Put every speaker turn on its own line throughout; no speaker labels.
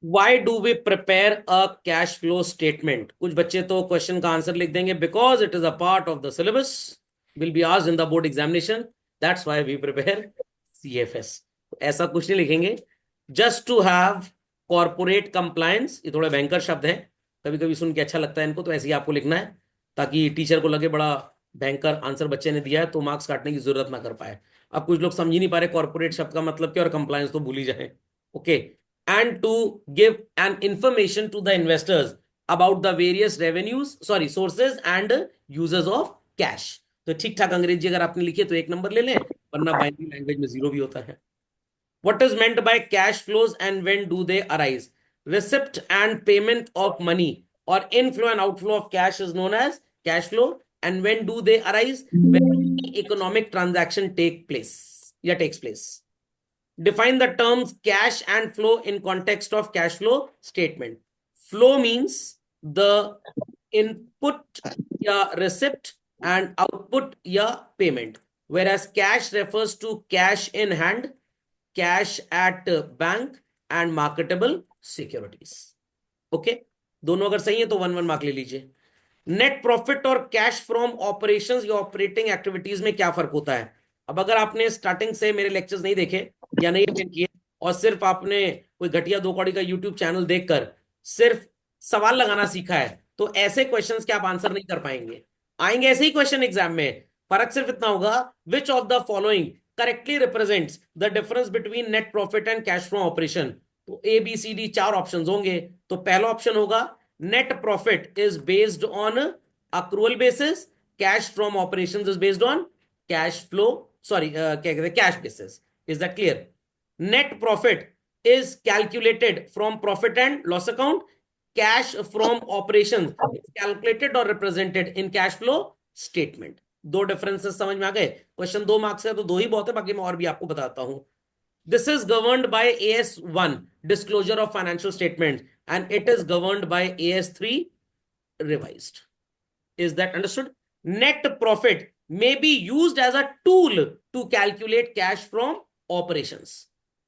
Y do we prepare a cash flow statement? कुछ बच्चे तो क्वेश्चन का आंसर लिख देंगे because it is a part of the syllabus, will be asked in the board examination, that's why we prepare CFS. ऐसा कुछ नहीं लिखेंगे, just to have corporate compliance. ये थोड़ा भयंकर शब्द है, कभी कभी सुन के अच्छा लगता है इनको, तो ऐसे ही आपको लिखना है ताकि टीचर को लगे बड़ा भयंकर आंसर बच्चे ने दिया है, तो मार्क्स काटने की जरूरत ना कर पाए। अब कुछ लोग समझ ही नहीं पा रहे कॉर्पोरेट शब्द का मतलब क्या, और कंप्लायंस तो भूल ही जाए। Okay, and to give an information to the investors about the various revenues, sorry, sources and uses of cash। तो ठीक ठाक अंग्रेजी अगर आपने लिखी है तो एक नंबर ले लें, वरना बाइनरी लैंग्वेज में जीरो भी होता है। What is meant by cash flows and when do they arise? Receipt and payment of money or inflow and outflow of cash is known as cash flow. And when do they arise? When any economic transaction takes place. Define the terms cash and flow in context of cash flow statement. Flow means the input या receipt and output या payment, whereas cash refers to cash in hand, cash at bank and marketable securities. Okay, दोनों अगर सही है तो 1-1 mark ले लीजिए। Net profit और कैश फ्रॉम ऑपरेशंस या ऑपरेटिंग एक्टिविटीज में क्या फर्क होता है? अब अगर आपने स्टार्टिंग से मेरे लेक्चर्स नहीं देखे या नहीं अटेंड किए, और सिर्फ आपने कोई घटिया दो कौड़ी का यूट्यूब चैनल देखकर सिर्फ सवाल लगाना सीखा है, तो ऐसे क्वेश्चंस के आप आंसर नहीं कर पाएंगे। आएंगे ऐसे ही क्वेश्चन एग्जाम में, फर्क सिर्फ इतना होगा, which of the following correctly represents the difference between net profit and cash from operation. तो ए बी सी डी चार ऑप्शन होंगे। तो पहला ऑप्शन होगा net profit is based on accrual basis, cash from operations is based on cash flow, sorry, cash basis. Is that clear? Net profit is calculated from profit and loss account. Cash from operations is calculated or represented in cash flow statement. दो differences समझ में आ गए? Question 2 marks है तो दो ही बहुत है, बाकी मैं और भी आपको बताता हूं। This is governed by AS1, disclosure of financial statements, and it is governed by AS3, revised. Is that understood? Net profit may be used as a tool to calculate cash from operations.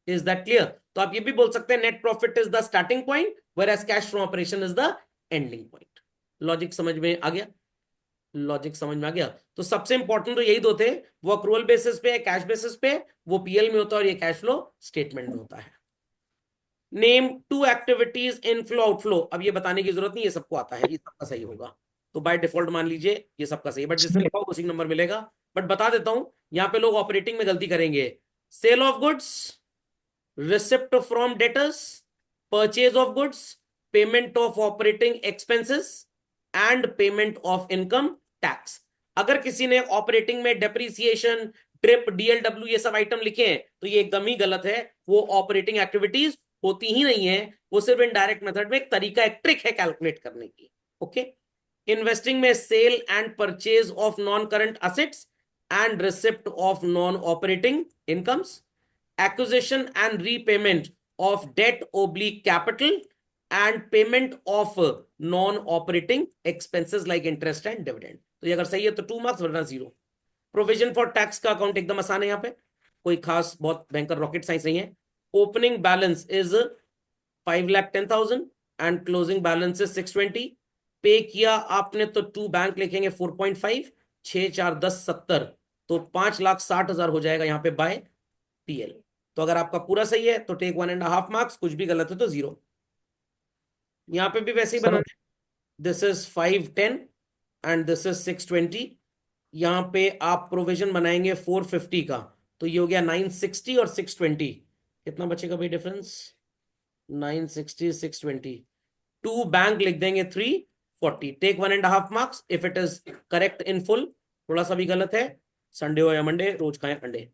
Is that clear? तो आप ये भी बोल सकते हैं net profit is the starting point, whereas cash from operation is the ending point. Logic समझ में आ गया? लॉजिक समझ में आ गया? तो सबसे इंपॉर्टेंट तो यही दो थे, वो अक्रूवल बेसिस पे, कैश बेसिस पे, वो पीएल में होता है और ये कैश फ्लो स्टेटमेंट में होता है। Name two activities inflow outflow. अब ये बताने की जरूरत नहीं, ये सबको आता है, ये सबका सही होगा। तो बाय डिफॉल्ट मान लीजिए ये सबका सही है, बट जिसने लिखा होगा उसी नंबर मिलेगा। बट बता देता हूं, यहां पे लोग ऑपरेटिंग में गलती करेंगे। Sale of goods, receipt from debtors, purchase of goods, payment of operating expenses and payment of income tax. अगर किसी ने ऑपरेटिंग में डेप्रीसिएशन, ट्रिप, डीएलडब्ल्यू ये सब आइटम लिखे हैं तो ये एकदम ही गलत है। वो ऑपरेटिंग एक्टिविटीज होती ही नहीं है, वो सिर्फ इनडायरेक्ट मेथड में एक तरीका, एक ट्रिक है कैलकुलेट करने की। ओके, इन्वेस्टिंग में sale and purchase of non current assets and receipt of non operating incomes, acquisition and repayment of debt oblique capital, and payment of non-operating expenses like interest and dividend। तो ये अगर सही है तो 2 marks, वरना 0। Provision for tax का account एकदम आसान है, यहाँ पे कोई खास बहुत भयंकर रॉकेट साइंस नहीं है। Opening balance is 5,10,000 and closing balance is 620। पे किया आपने तो 2 बैंक लिखेंगे 4.5, 6 4 10 70, तो 5,60,000 हो जाएगा यहाँ पे बाय पीएल। तो अगर आपका पूरा सही है तो टेक 1.5 मार्क्स, कुछ भी गलत है तो 0। यहां पे भी वैसे ही
सर
बनाना है। This is 510 and this is 620। यहां पे आप प्रोविजन बनाएंगे 450 का, तो ये हो गया 960 और 620। कितना बचेगा भाई डिफरेंस? 960 620। 2 बैंक लिख देंगे 340। Take 1.5 marks if it is correct in full. थोड़ा सा भी गलत है, संडे हो या मंडे, रोज खाएं अंडे।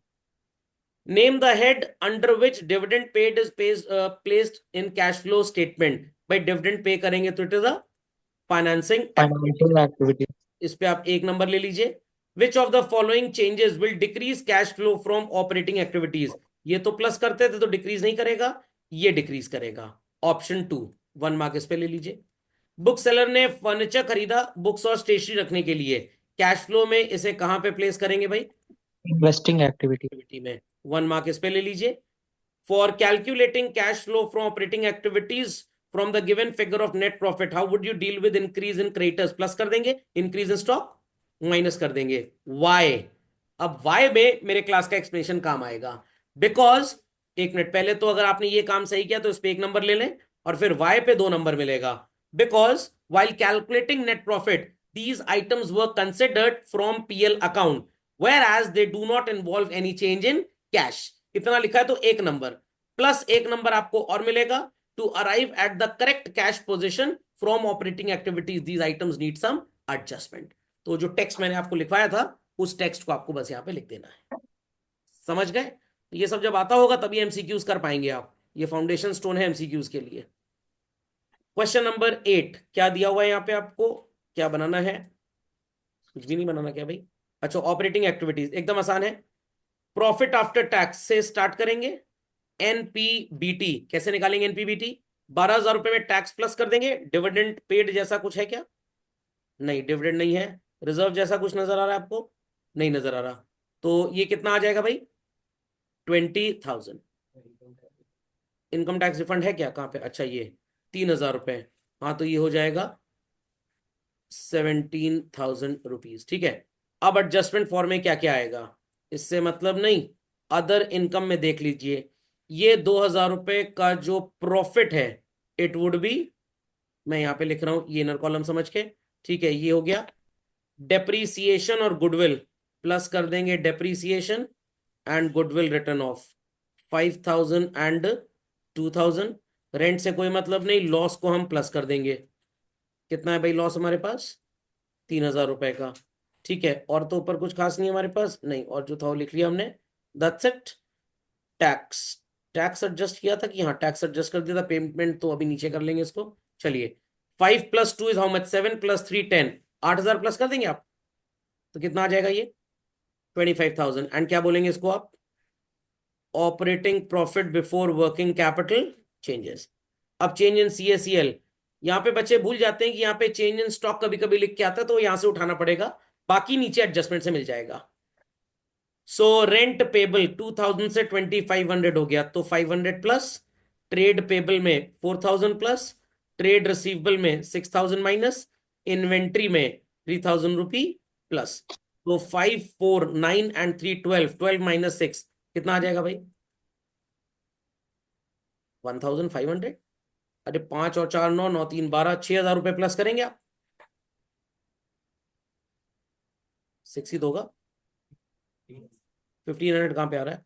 Name the head under which dividend paid is placed in cash flow statement। भाई dividend pay करेंगे तो it is a financing activity।
Financial activity.
इस पे आप एक नंबर ले लीजिए। Which of the following changes will decrease cash flow from operating activities? ये तो प्लस करते थे तो डिक्रीज नहीं करेगा, ये डिक्रीज करेगा। ऑप्शन 2, 1 मार्क इस पे ले लीजिए। बुक सेलर ने फर्नीचर खरीदा बुक्स और स्टेशनरी रखने के लिए, कैश फ्लो में इसे कहां पे प्लेस करेंगे भाई?
Investing activity.
एक्टिविटी में। 1 मार्क इस पे ले लीजिए। For calculating cash flow from operating activities from the given figure of net profit, how would you deal with increase in creditors? Plus कर देंगे, increase in stock माइनस कर देंगे. Why? अब why में मेरे क्लास का एक्सप्लेनेशन काम आएगा. बिकॉज एक मिनट पहले तो अगर आपने ये काम सही किया तो इस पे एक नंबर ले लें और फिर y पे 2 नंबर मिलेगा. Because while calculating net profit, these items were considered from PL account, whereas they do not involve any change in cash. इतना लिखा है तो एक नंबर प्लस एक नंबर आपको और मिलेगा. To arrive at the correct cash position from operating activities, these items need some adjustment. तो जो टेक्स्ट मैंने आपको लिखवाया था उस टेक्स्ट को आपको बस यहां पे लिख देना है. समझ गए? तो ये सब जब आता होगा तभी एमसीक्यूज कर पाएंगे आप. ये फाउंडेशन स्टोन है एमसीक्यूज के लिए. क्वेश्चन नंबर 8 क्या दिया हुआ है यहाँ पे आपको? क्या बनाना है? कुछ भी नहीं बनाना क्या भाई? अच्छा, ऑपरेटिंग एक्टिविटीज एकदम आसान है. प्रॉफिट आफ्टर टैक्स से स्टार्ट करेंगे. एनपीबीटी कैसे निकालेंगे? एनपीबीटी 12,000 रुपए में टैक्स प्लस कर देंगे. डिविडेंड पेड जैसा कुछ है क्या? नहीं, डिविडेंड नहीं है. रिजर्व जैसा कुछ नजर आ रहा है आपको? नहीं नजर आ रहा. तो ये कितना आ जाएगा भाई? 20,000. इनकम टैक्स रिफंड है क्या? कहाँ पे? अच्छा, ये 3,000 रुपए. हाँ, तो ये हो जाएगा 17,000 रुपीज. ठीक है. अब एडजस्टमेंट फॉर में क्या क्या आएगा? इससे मतलब नहीं, अदर इनकम में देख लीजिए. ये 2,000 रुपए का जो प्रॉफिट है इट वुड बी, मैं यहां पे लिख रहा हूं ये इनर कॉलम समझ के. ठीक है, ये हो गया. डेप्रीसिएशन और गुडविल प्लस कर देंगे. Depreciation and goodwill written of 5,000 and 2,000. Rent से कोई मतलब नहीं, लॉस को हम प्लस कर देंगे. कितना है भाई लॉस हमारे पास? 3,000 रुपए का. ठीक है, और तो ऊपर कुछ खास नहीं है हमारे पास. नहीं, और जो था वो लिख लिया हमने. That's it. Tax, tax adjust किया था कि हाँ टैक्स एडजस्ट कर दिया था. पेमेंट तो अभी नीचे कर लेंगे इसको. चलिए, 5 + 2 इज हाउ मच? 7 + 3 10. 8,000 प्लस कर देंगे आप तो कितना आ जाएगा ये? 25,000. एंड क्या बोलेंगे इसको आप? Operating profit before working capital changes. अब चेंज इन CACL, यहाँ पे बच्चे भूल जाते हैं कि यहाँ पे चेंज इन स्टॉक कभी कभी लिख के आता है तो यहां से उठाना पड़ेगा. बाकी नीचे एडजस्टमेंट से मिल जाएगा. सो रेंट पेबल 2,000 से 2,500 हो गया तो 500 प्लस. ट्रेड पेबल में 4,000 प्लस. ट्रेड रिसीवेबल में 6,000 माइनस. इन्वेंट्री में 3,000 रुपी प्लस. तो 5 4 9 एंड 3 12. 12 माइनस 6 कितना आ जाएगा भाई? 1,500. अरे 5 और 4 9, 9 3 12, 6,000 रुपए प्लस करेंगे आप. 6 ही तो होगा. 1,500 कहाँ पे आ रहा है?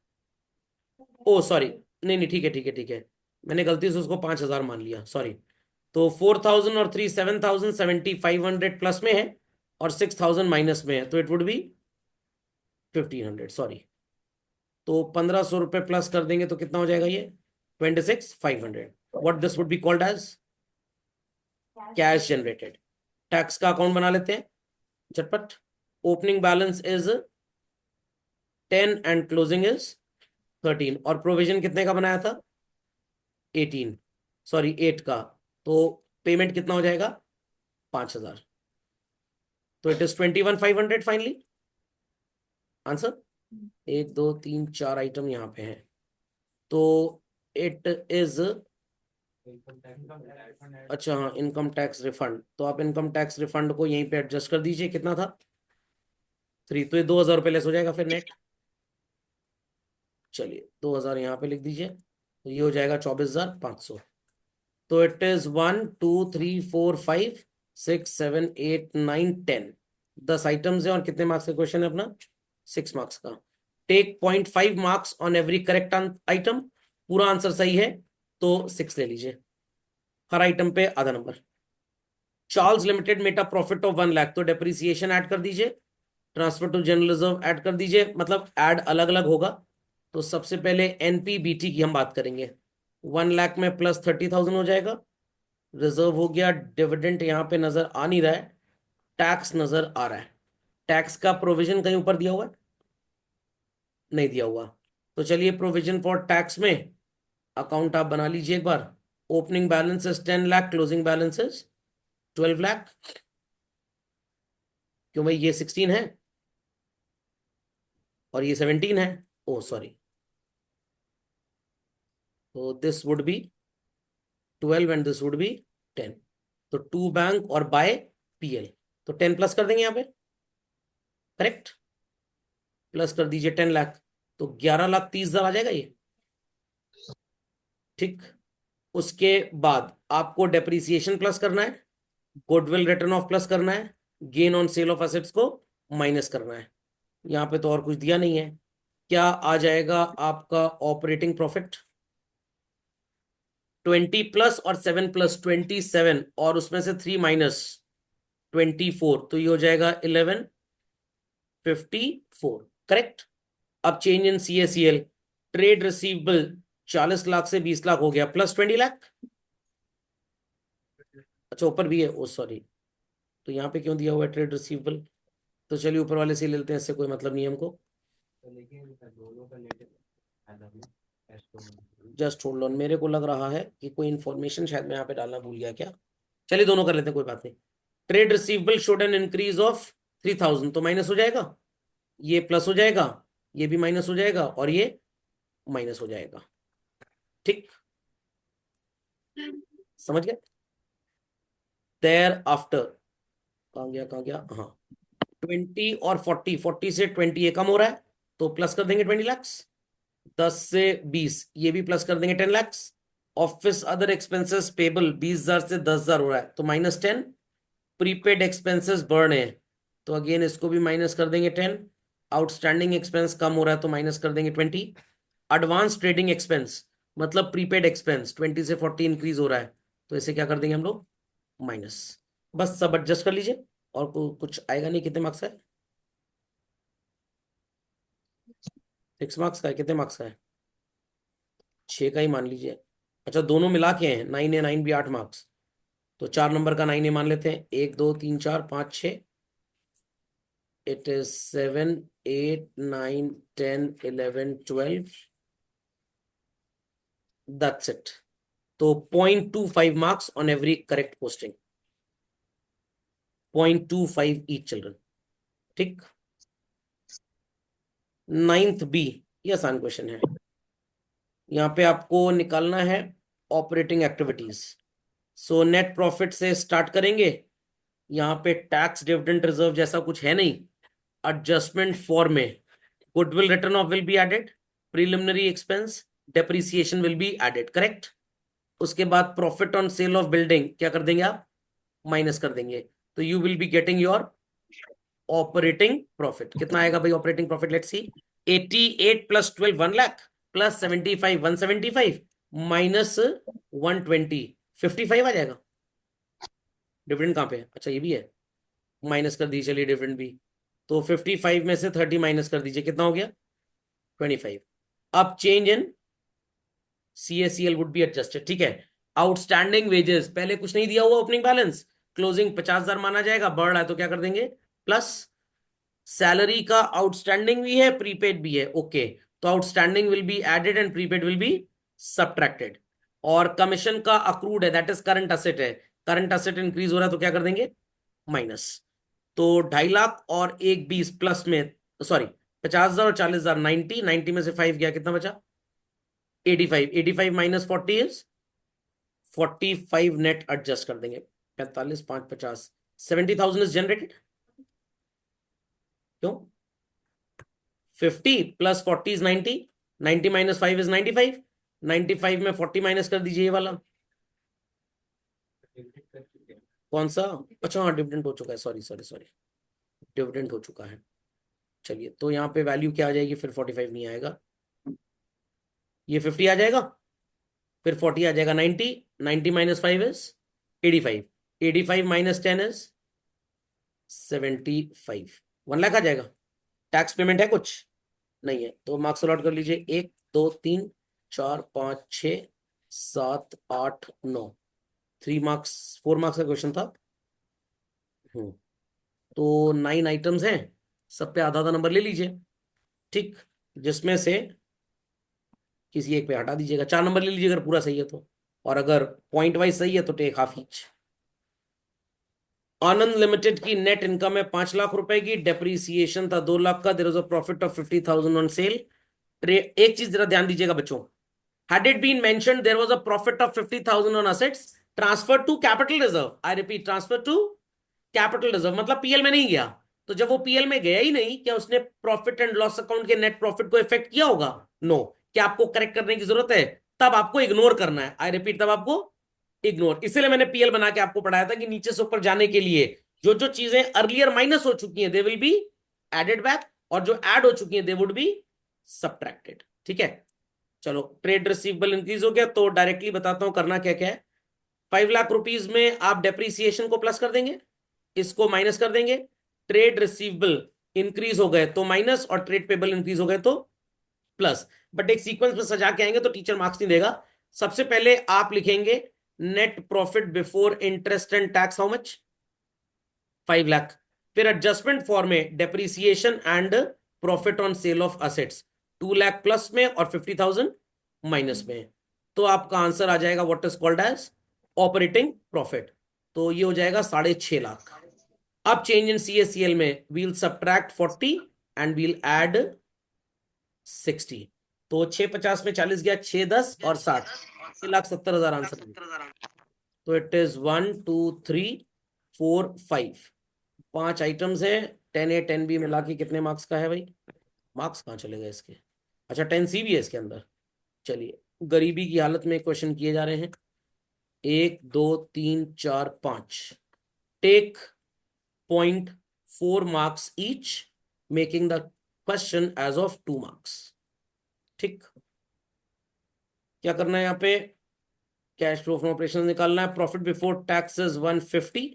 ओ सॉरी, नहीं नहीं, ठीक है ठीक है ठीक है. मैंने गलती से उसको 5,000 मान लिया, सॉरी. तो 4,000 और 3 7,000, 7,500 प्लस में है और 6,000 माइनस में है तो इट वुड बी 1,500. सॉरी. तो 1,500 रुपए प्लस कर देंगे तो कितना हो जाएगा ये? 26,500. What this would be called as cash generated. Tax का अकाउंट बना लेते हैं झटपट. Opening balance is 10 and closing is 13. और प्रोविजन कितने का बनाया था? 18, सॉरी 8 का. तो पेमेंट कितना हो जाएगा? 5,000. तो it is 21,500 finally answer. 1 2 3 4 item यहाँ पे हैं तो इट इज. अच्छा हाँ, इनकम टैक्स रिफंड. तो आप इनकम टैक्स रिफंड को यहीं पे एडजस्ट कर दीजिए. कितना था? 3. तो ये 2,000 रुपये लेस हो जाएगा फिर नेट. चलिए 2,000 यहाँ पे लिख दीजिए तो ये हो जाएगा 24,500. तो इट इज 1 2 3 4 5 6 7 8 9 10. 10 आइटम्स है और कितने मार्क्स का क्वेश्चन है अपना? 6 मार्क्स का. Take 0.5 marks on every correct item. पूरा आंसर सही है तो 6 ले लीजिए. हर आइटम पे आधा number. Charles limited made a profit of 1 lakh तो डेप्रिसिएशन ऐड कर दीजिए. Transfer to general reserve add कर दीजिए. मतलब ऐड अलग अलग होगा. तो सबसे पहले एनपीबीटी की हम बात करेंगे. 1 लाख में प्लस 30,000 हो जाएगा. रिजर्व हो गया. डिविडेंड यहाँ पे नजर आ नहीं रहा है. टैक्स नजर आ रहा है. टैक्स का प्रोविजन कहीं ऊपर दिया हुआ है? नहीं दिया हुआ. तो चलिए प्रोविजन फॉर टैक्स में अकाउंट आप बना लीजिए एक बार. Opening balance is 10 lakh. Closing balance is 12 lakh. क्यों भाई? ये 16 है और ये 17 है. ओ सॉरी, तो this would be 12 and this would be 10। तो टू बैंक और बाय पीएल, तो 10 प्लस कर देंगे यहाँ पे, करेक्ट, प्लस कर दीजिए 10 लाख, तो 11,30,000 आ जाएगा ये, ठीक। उसके बाद आपको डेप्रिसिएशन प्लस करना है, गुडविल रिटर्न ऑफ प्लस करना है, gain on sale of assets को माइनस करना है। यहाँ पे तो और कुछ दिया नहीं है। क्या आ जाएगा आपका ऑपरेटिंग प्रॉफिट? 20 प्लस और 7 प्लस 27, और उसमें से 3 माइनस 24, तो ये हो जाएगा 1154, करेक्ट। अब change in CACL, trade receivable 40 lakh से 20 लाख हो गया, प्लस 20 लाख। अच्छा ऊपर भी है, ओ सॉरी, तो यहाँ पे क्यों दिया हुआ है ट्रेड रिसीवेबल? तो चलिए ऊपर वाले से ले लेते हैं, इससे कोई मतलब नहीं है हमको। जस्ट होल्ड ऑन, मेरे को लग रहा है कि कोई इन्फॉर्मेशन शायद मैं यहाँ पे डालना भूल गया क्या। चलिए दोनों कर लेते हैं, कोई बात नहीं। Trade receivable showed an increase of 3,000, तो माइनस हो जाएगा, ये प्लस हो जाएगा, ये भी माइनस हो जाएगा, और ये माइनस हो जाएगा, ठीक, समझ गए। देयर आफ्टर, कहाँ गया कहाँ गया, हाँ, 20 और 40 से 20 ये कम हो रहा है, तो प्लस कर देंगे 20 लैक्स। 10 से 20 ये भी प्लस कर देंगे 10 lakhs. Office other expenses payable 20,000 से 10,000 हो रहा है, तो -10। प्रीपेड एक्सपेंसेस बढ़ रहे हैं, तो अगेन इसको भी माइनस कर देंगे 10। आउटस्टैंडिंग एक्सपेंस कम हो रहा है, तो माइनस कर देंगे 20। एडवांस ट्रेडिंग एक्सपेंस मतलब प्रीपेड एक्सपेंस 20 से 40 इंक्रीज हो रहा है, तो इसे क्या कर देंगे हम लोग, माइनस। बस सब एडजस्ट कर लीजिए, और कुछ आएगा नहीं। कितने मार्क्स है? 6 मार्क्स का है? कितने मार्क्स का है? 6 का ही मान लीजिए। अच्छा दोनों मिला के हैं, 9 है, 9 भी 8 मार्क्स, तो 4 नंबर का 9 मान लेते हैं। 1 2 3 4 5 6, इट इज 7 8 9 10 11 12, दैट्स इट। तो 0.25 marks on every correct posting, 0.25 each children, ठीक। 9th बी, ये आसान क्वेश्चन है। यहाँ पे आपको निकालना है operating activities. So net profit से स्टार्ट करेंगे। यहाँ पे टैक्स डिविडेंड रिजर्व जैसा कुछ है नहीं, एडजस्टमेंट फॉर में goodwill written off will be added, preliminary expense depreciation will be added, correct. उसके बाद profit on sale of building क्या कर देंगे आप, माइनस कर देंगे, तो you will be getting your operating profit. कितना आएगा भाई operating profit? Let's see, 88 plus 12 1 lakh, plus 75 175, minus 120 55 आ जाएगा। डिविडेंड कहाँ पे है? अच्छा ये भी है, माइनस कर दीजिए, चलिए डिविडेंड भी। तो 55 में से 30 माइनस कर दीजिए, कितना हो गया? 25। अब change in CACL would be adjusted, ठीक है। आउटस्टैंडिंग वेजेस, पहले कुछ नहीं दिया हुआ ओपनिंग बैलेंस, क्लोजिंग 50,000 माना जाएगा, बढ़ रहा है तो क्या कर देंगे, प्लस। सैलरी का आउटस्टैंडिंग भी है, प्रीपेड भी है, ओके, तो outstanding will be added and prepaid will be subtracted. और कमीशन का अक्रूड है, दैट इज करंट असेट है, करंट असेट इंक्रीज हो रहा है तो क्या कर देंगे, माइनस। तो 2.5 लाख और 1 20 प्लस में, सॉरी 50,000 और 40,000, 90 90 में से 5 गया, कितना बचा, 85 85 माइनस 40 इज 45 नेट एडजस्ट कर देंगे, 45 5 50, 70,000 इज जनरेटेड। क्यों? 50 प्लस 40 इज 90, 90 माइनस 5 इज 95, 95 में 40 माइनस कर दीजिए, ये वाला कौन सा, अच्छा हाँ डिविडेंड हो चुका है, सॉरी सॉरी सॉरी, डिविडेंड हो चुका है। चलिए तो यहाँ पे वैल्यू क्या आ जाएगी, फिर 45 नहीं आएगा, ये 50 आ जाएगा, फिर 40 आ जाएगा, 90 90 minus 5 is 85, 85 minus 10 is 75, 1 lakh आ जाएगा। टैक्स पेमेंट है कुछ नहीं है, तो मार्क्स अलॉट कर लीजिए, 1 2 3 4 5 6 7 8 9, 3 मार्क्स, 4 मार्क्स का क्वेश्चन था। तो 9 आइटम्स हैं, सब पे आधा आधा नंबर ले लीजिए, ठीक, जिसमें से किसी एक पे हटा दीजिएगा, 4 नंबर ले लीजिए अगर पूरा सही है तो, और अगर पॉइंट वाइज सही है तो टेक हाफ ईच। आनंद लिमिटेड की नेट इनकम है 5 लाख रुपए की, डेप्रीसिएशन था 2 लाख का, there is a profit of 50,000 on sale. एक चीज जरा ध्यान दीजिएगा बच्चों, Had it been mentioned there was a profit of 50,000 on assets transferred to capital reserve, I repeat, transfer to capital reserve, मतलब पीएल में नहीं गया। तो जब वो पीएल में गया ही नहीं, क्या उसने प्रॉफिट एंड लॉस अकाउंट के नेट प्रॉफिट को इफेक्ट किया होगा? नो। क्या आपको करेक्ट करने की जरूरत है? तब आपको इग्नोर करना है, आई रिपीट, तब आपको इग्नोर। इसलिए मैंने पीएल बना के आपको पढ़ाया था कि नीचे से ऊपर जाने के लिए जो जो चीजें अर्लियर माइनस हो चुकी हैं they will be added back, और जो ऐड हो चुकी हैं दे वुड बी सब्ट्रैक्टेड। ठीक है, चलो ट्रेड रिसीवेबल इंक्रीज हो गया, तो डायरेक्टली बताता हूं करना क्या क्या है। 5 लाख रुपीज में आप डेप्रीसिएशन को प्लस कर देंगे, इसको माइनस कर देंगे। ट्रेड रिसीवेबल इंक्रीज हो गए तो माइनस, और ट्रेड पेबल इंक्रीज हो गए तो प्लस। बट एक सीक्वेंस में सजा के आएंगे तो टीचर मार्क्स नहीं देगा। सबसे पहले आप लिखेंगे net profit before interest and tax, how much? 5 lakh. फिर एडजस्टमेंट फॉर में depreciation and profit on sale of assets 2 lakh plus में और 50,000 माइनस में। तो आपका आंसर आ जाएगा what is called as operating profit. तो ये हो जाएगा 6.5 लाख। अब चेंज इन CACL में we'll subtract 40 and we'll add 60। तो 650 में 40 गया, 6 10 और 60, 6,70,000 आंसर। तो इट इज 1 2 3 4 5, 5 आइटम्स है। 10A 10B मिला के कितने मार्क्स का है भाई? मार्क्स कहाँ चले गए इसके? अच्छा 10C भी है इसके अंदर। चलिए, गरीबी की हालत में क्वेश्चन किए जा रहे हैं। 1 2 3 4 5, take 0.4 marks each, making the question as of 2 marks. ठीक, क्या करना है यहाँ पे? कैश फ्लो फ्रॉम ऑपरेशन निकालना है। Profit before taxes 150,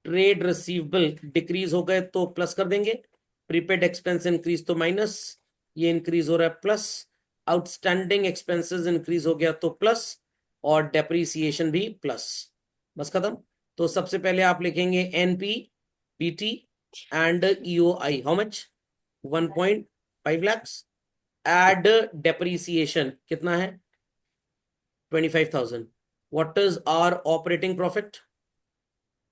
trade receivable decrease हो गए तो प्लस कर देंगे, प्रीपेड एक्सपेंस इंक्रीज तो माइनस, ये इंक्रीज हो रहा है प्लस, आउटस्टैंडिंग एक्सपेंसेस इंक्रीज हो गया तो प्लस, और डेप्रीसिएशन भी प्लस। बस खत्म। तो सबसे पहले आप लिखेंगे NP, PT and EOI, how much? 1.5 lakhs। Add depreciation कितना है? 25,000। What is our operating profit?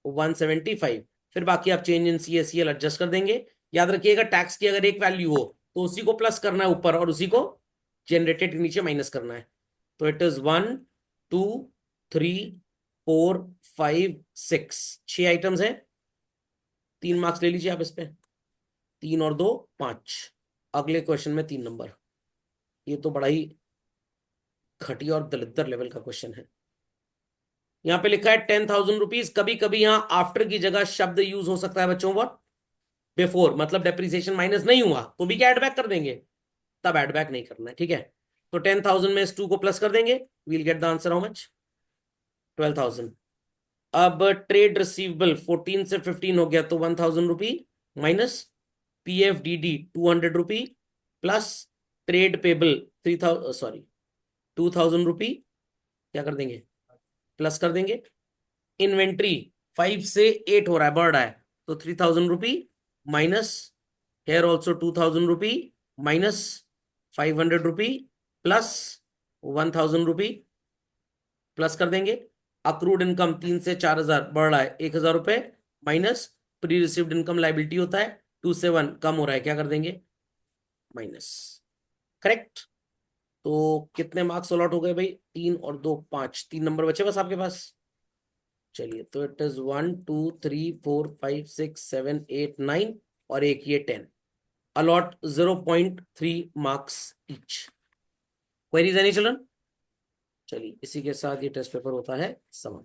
175। फिर बाकी आप चेंज इन CACL एडजस्ट कर देंगे। याद रखिएगा टैक्स की अगर एक वैल्यू हो तो उसी को प्लस करना है ऊपर, और उसी को जनरेटेड नीचे माइनस करना है। तो इट इज 1 2 3 4 5 6, 6 आइटम्स है। 3 मार्क्स ले लीजिए आप इस पे, 3 और 2 5। अगले क्वेश्चन में 3 नंबर। ये तो बड़ा ही घटिया और दलिद्र लेवल का क्वेश्चन है। यहाँ पे लिखा है 10,000 रुपीज। कभी कभी यहाँ आफ्टर की जगह शब्द यूज हो सकता है बच्चों, व्हाट? बिफोर, मतलब डेप्रीसिएशन माइनस नहीं हुआ तो भी क्या एड बैक कर देंगे? तब एड बैक नहीं करना है, ठीक है। तो 10,000 में इस 2 को प्लस कर देंगे, we'll get the answer, how much? 12,000। अब ट्रेड रिसीवेबल 14 से 15 हो गया तो 1,000 रुपी माइनस, PFDD 200 रुपी प्लस, ट्रेड पेबल 3,000 सॉरी 2,000 रुपी, क्या कर देंगे? प्लस कर देंगे। इन्वेंट्री 5 से 8 हो रहा है, बढ़ रहा है, तो 3,000 रुपी minus, here also 2,000 rupee minus 500 rupee plus 1,000 rupee, plus कर देंगे। अक्रूड इनकम 3 से 4,000 बढ़ रहा है, 1,000 रुपए minus, pre received income liability होता है 2 से 1 कम हो रहा है, क्या कर देंगे? माइनस। करेक्ट। तो कितने मार्क्स अलॉट हो गए भाई? 3 और 2 5, 3 नंबर बचे बस आपके पास। चलिए, तो इट इज 1 2 3 4 5 6 7 8 9, और एक ये 10। Allot 0.3 marks each. Queries any children? चलिए, इसी के साथ ये टेस्ट पेपर होता है समाप्त।